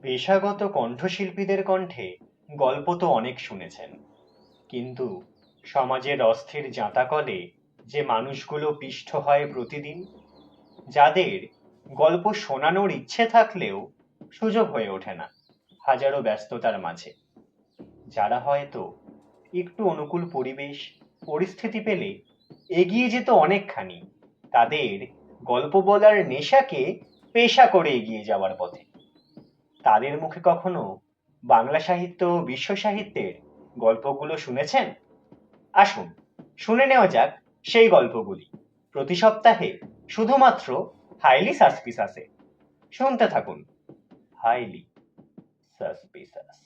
পেশাগত কণ্ঠশিল্পীদের কণ্ঠে গল্প তো অনেক শুনেছেন, কিন্তু সমাজের অস্থির জাঁতাকলে যে মানুষগুলো পিষ্ট হয় প্রতিদিন, যাদের গল্প শোনানোর ইচ্ছে থাকলেও সুযোগ হয়ে ওঠে না হাজারো ব্যস্ততার মাঝে, যারা হয়তো একটু অনুকূল পরিবেশ পরিস্থিতি পেলে এগিয়ে যেত অনেকখানি তাদের গল্প বলার নেশাকে পেশা করে এগিয়ে যাওয়ার পথে, তাদের মুখে কখনো বাংলা সাহিত্য ও বিশ্ব সাহিত্যের গল্পগুলো শুনেছেন? আসুন শুনে নেওয়া যাক সেই গল্পগুলি প্রতি সপ্তাহে শুধুমাত্র হাইলি সাসপিসাসে। শুনতে থাকুন হাইলি সাসপিসাস।